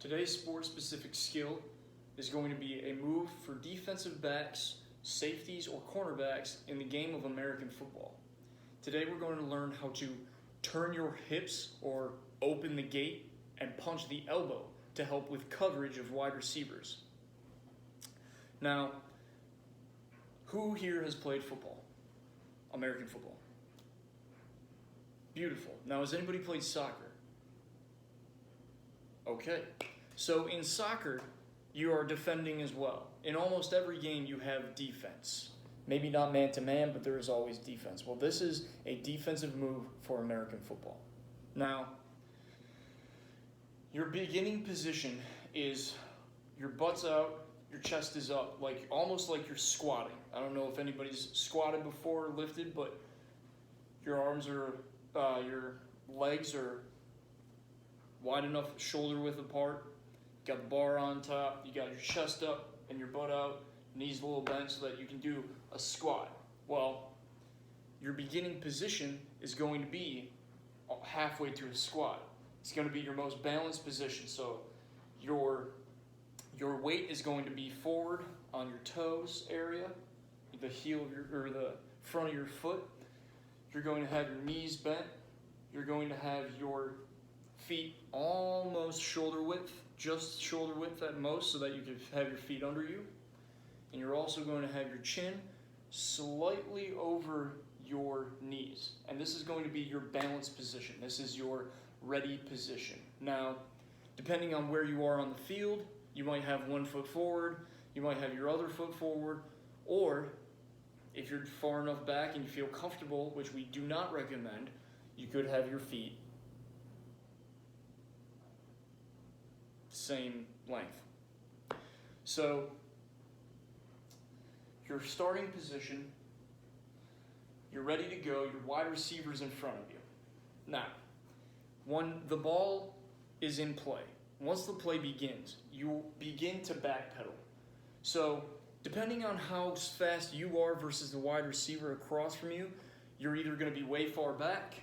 Today's sport-specific skill is going to be a move for defensive backs, safeties, or cornerbacks in the game of American football. Today we're going to learn how to turn your hips or open the gate and punch the elbow to help with coverage of wide receivers. Now, who here has played football? American football. Beautiful. Now, has anybody played soccer? Okay. So in soccer, you are defending as well. In almost every game, you have defense. Maybe not man-to-man, but there is always defense. Well, this is a defensive move for American football. Now, your beginning position is your butt's out, your chest is up, almost like you're squatting. I don't know if anybody's squatted before or lifted, but your arms are, your legs are wide enough, shoulder width apart. You got the bar on top, you got your chest up and your butt out, knees a little bent so that you can do a squat. Well, your beginning position is going to be halfway through a squat. It's going to be your most balanced position. So your weight is going to be forward on your toes area, the heel of or the front of your foot. You're going to have your knees bent. You're going to have your feet almost shoulder width, just shoulder width at most, so that you can have your feet under you. And you're also going to have your chin slightly over your knees. And this is going to be your balanced position. This is your ready position. Now, depending on where you are on the field, you might have one foot forward, you might have your other foot forward, or if you're far enough back and you feel comfortable, which we do not recommend, you could have your feet same length. So, your starting position, you're ready to go, your wide receiver's in front of you. Now, when the ball is in play, once the play begins, you begin to backpedal. So, depending on how fast you are versus the wide receiver across from you, you're either going to be way far back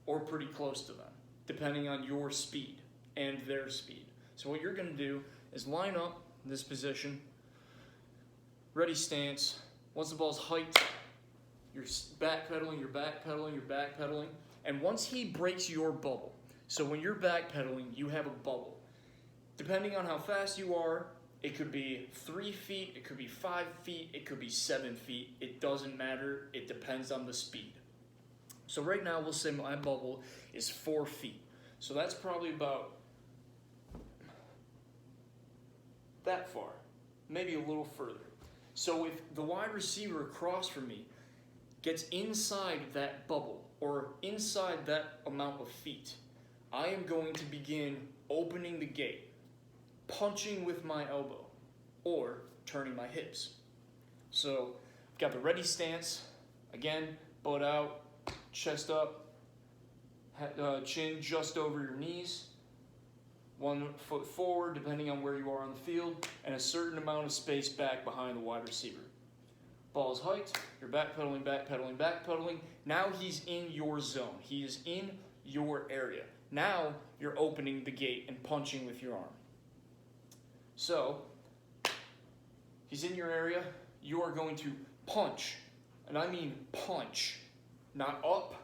or pretty close to them, depending on your speed and their speed. So what you're going to do is line up in this position, ready stance. Once the ball's hiked, you're backpedaling, you're backpedaling, you're backpedaling. And once he breaks your bubble, so when you're backpedaling, you have a bubble. Depending on how fast you are, it could be 3 feet, it could be 5 feet, it could be 7 feet. It doesn't matter. It depends on the speed. So right now, we'll say my bubble is 4 feet. So that's probably about that far, maybe a little further. So if the wide receiver across from me gets inside that bubble or inside that amount of feet, I am going to begin opening the gate, punching with my elbow, or turning my hips. So I've got the ready stance, again, butt out, chest up, chin just over your knees, 1 foot forward, depending on where you are on the field, and a certain amount of space back behind the wide receiver. Ball is hiked, you're backpedaling, backpedaling, backpedaling. Now he's in your zone. He is in your area. Now you're opening the gate and punching with your arm. So, he's in your area, you are going to punch, and I mean punch, not up,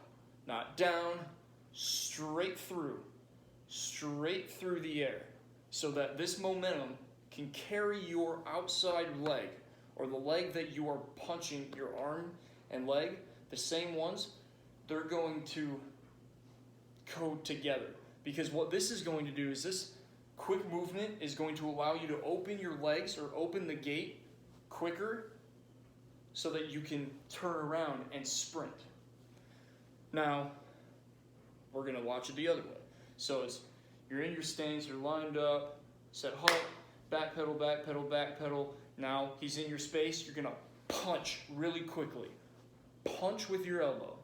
not down, straight through the air, so that this momentum can carry your outside leg, or the leg that you are punching, your arm and leg, the same ones, they're going to go together. Because what this is going to do is this quick movement is going to allow you to open your legs or open the gate quicker so that you can turn around and sprint. Now, we're going to watch it the other way. So you're in your stance, you're lined up, set halt, backpedal, backpedal, backpedal. Now he's in your space, you're going to punch really quickly. Punch with your elbow.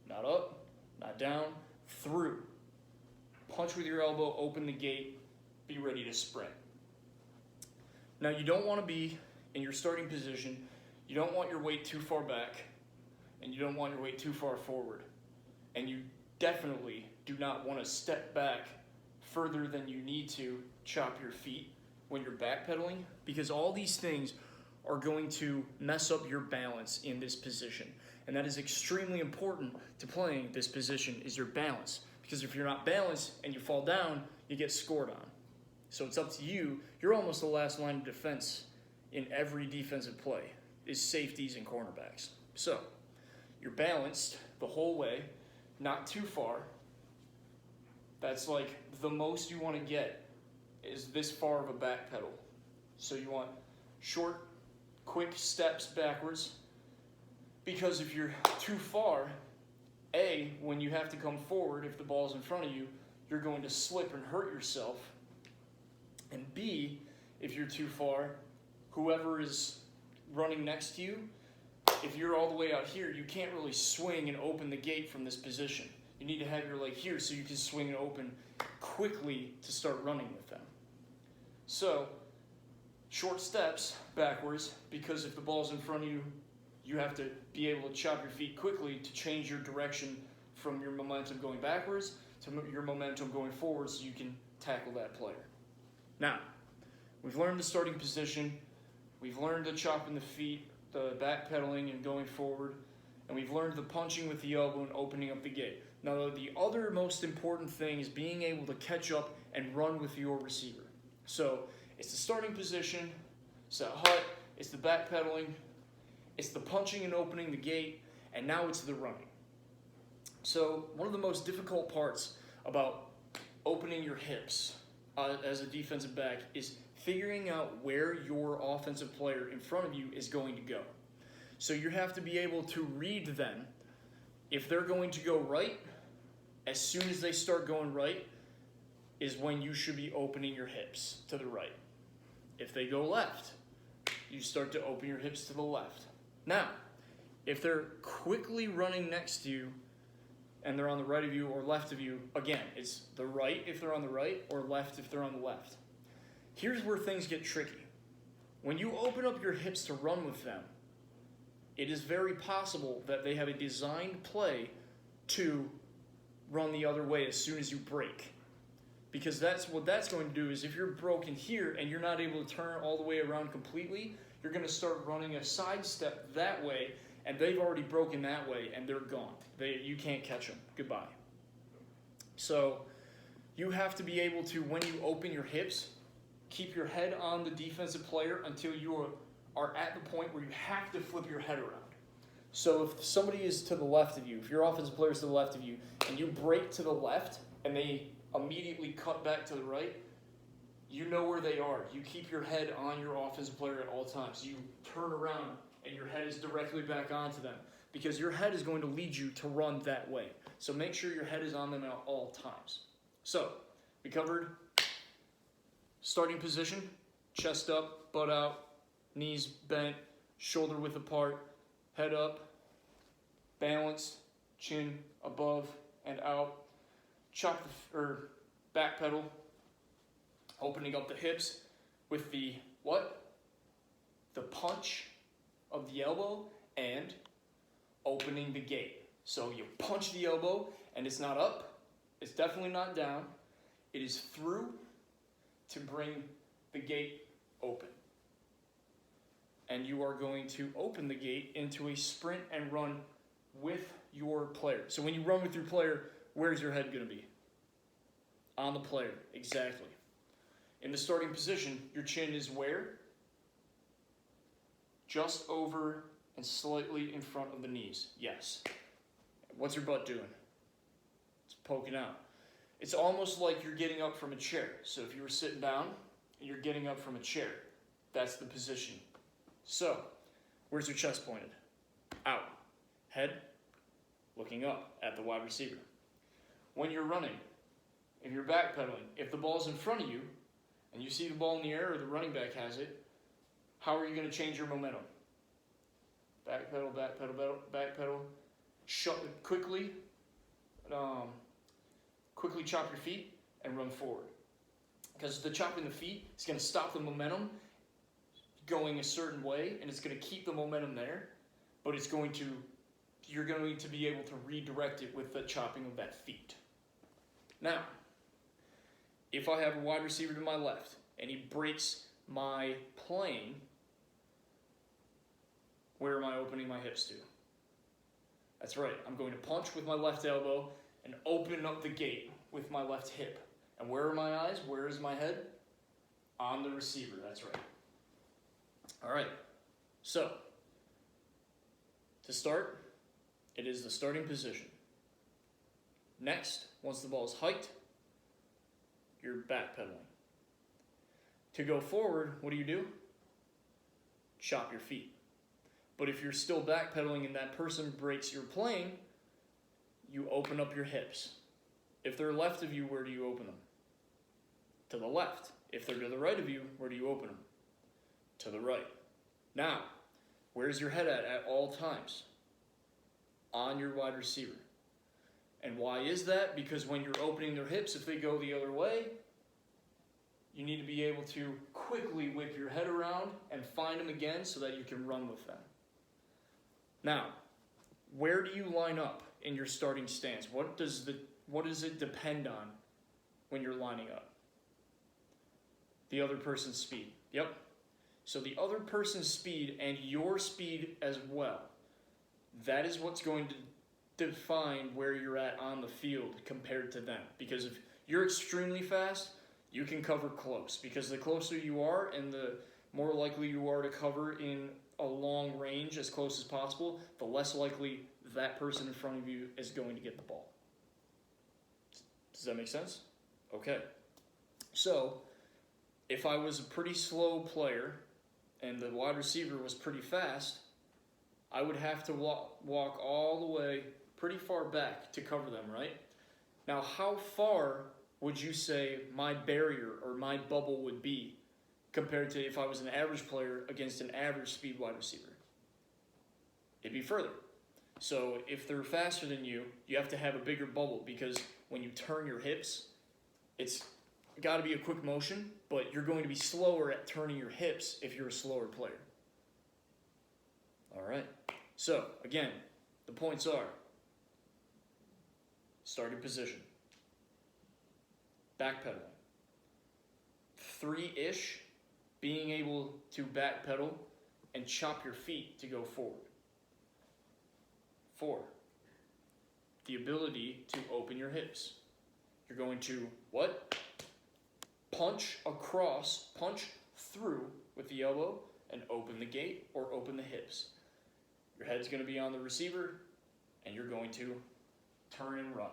Not up, not down, through. Punch with your elbow, open the gate, be ready to sprint. Now you don't want to be in your starting position, you don't want your weight too far back, and you don't want your weight too far forward. And you definitely do not want to step back further than you need to chop your feet when you're backpedaling, because all these things are going to mess up your balance in this position. And that is extremely important to playing this position, is your balance. Because if you're not balanced and you fall down, you get scored on. So it's up to you. You're almost the last line of defense in every defensive play, is safeties and cornerbacks. So you're balanced the whole way, not too far. That's like the most you want to get is this far of a back pedal. So you want short, quick steps backwards, because if you're too far, A, when you have to come forward, if the ball's in front of you, you're going to slip and hurt yourself. And B, if you're too far, whoever is running next to you, if you're all the way out here, you can't really swing and open the gate from this position. You need to have your leg here so you can swing and open quickly to start running with them. So, short steps backwards, because if the ball's in front of you, you have to be able to chop your feet quickly to change your direction from your momentum going backwards to your momentum going forward so you can tackle that player. Now, we've learned the starting position, we've learned the chopping the feet, the backpedaling and going forward, and we've learned the punching with the elbow and opening up the gate. Now, the other most important thing is being able to catch up and run with your receiver. So, it's the starting position, it's the hut, it's the backpedaling, it's the punching and opening the gate, and now it's the running. So one of the most difficult parts about opening your hips as a defensive back is figuring out where your offensive player in front of you is going to go. So you have to be able to read them. If they're going to go right, as soon as they start going right is when you should be opening your hips to the right. If they go left, you start to open your hips to the left. Now, if they're quickly running next to you and they're on the right of you or left of you, again, it's the right if they're on the right or left if they're on the left. Here's where things get tricky. When you open up your hips to run with them, it is very possible that they have a designed play to run the other way as soon as you break. Because that's what that's going to do is if you're broken here and you're not able to turn all the way around completely, you're going to start running a sidestep that way, and they've already broken that way, and they're gone. You can't catch them. Goodbye. So you have to be able to, when you open your hips, keep your head on the defensive player until you are at the point where you have to flip your head around. So if somebody is to the left of you, if your offensive player is to the left of you, and you break to the left, and they immediately cut back to the right, you know where they are. You keep your head on your offensive player at all times. You turn around and your head is directly back onto them because your head is going to lead you to run that way. So make sure your head is on them at all times. So we covered starting position, chest up, butt out, knees bent, shoulder width apart, head up, balanced, chin above and out, chop or back pedal, opening up the hips with the what? The punch of the elbow and opening the gate. So you punch the elbow and it's not up, it's definitely not down, it is through to bring the gate open. And you are going to open the gate into a sprint and run with your player. So when you run with your player, where's your head going to be? On the player, exactly. In the starting position, your chin is where? Just over and slightly in front of the knees. Yes. What's your butt doing? It's poking out. It's almost like you're getting up from a chair. So if you were sitting down and you're getting up from a chair, that's the position. So, where's your chest pointed? Out. Head looking up at the wide receiver. When you're running, if you're backpedaling, if the ball's in front of you and you see the ball in the air or the running back has it, how are you going to change your momentum? Backpedal, backpedal, backpedal. Quickly chop your feet and run forward. Because the chopping the feet is going to stop the momentum going a certain way, and it's going to keep the momentum there, but you're going to be able to redirect it with the chopping of that feet. Now, if I have a wide receiver to my left and he breaks my plane, where am I opening my hips to? That's right, I'm going to punch with my left elbow and open up the gate with my left hip. And where are my eyes? Where is my head? On the receiver, that's right. All right, so to start, it is the starting position. Next, once the ball is hiked, you're backpedaling. To go forward, what do? Chop your feet. But if you're still backpedaling and that person breaks your plane, you open up your hips. If they're left of you, where do you open them? To the left. If they're to the right of you, where do you open them? To the right. Now, where's your head at all times? On your wide receiver. And why is that? Because when you're opening their hips, if they go the other way, you need to be able to quickly whip your head around and find them again so that you can run with them. Now, where do you line up in your starting stance? What does it depend on when you're lining up? The other person's speed. Yep. So the other person's speed and your speed as well. That is what's going to define where you're at on the field compared to them. Because if you're extremely fast, you can cover close. Because the closer you are and the more likely you are to cover in a long range as close as possible, the less likely that person in front of you is going to get the ball. Does that make sense? Okay. So, if I was a pretty slow player and the wide receiver was pretty fast, I would have to walk all the way pretty far back to cover them, right? Now, how far would you say my barrier or my bubble would be compared to if I was an average player against an average speed wide receiver? It'd be further. So if they're faster than you, you have to have a bigger bubble because when you turn your hips, it's got to be a quick motion, but you're going to be slower at turning your hips if you're a slower player. All right. So, again, the points are starting position, backpedaling, 3-ish, being able to backpedal and chop your feet to go forward. 4, the ability to open your hips. You're going to, what? Punch across, punch through with the elbow and open the gate or open the hips. Your head's going to be on the receiver and you're going to turn and run.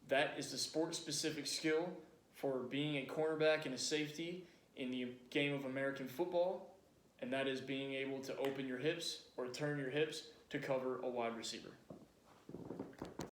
That is the sport-specific skill for being a cornerback and a safety in the game of American football, and that is being able to open your hips or turn your hips to cover a wide receiver.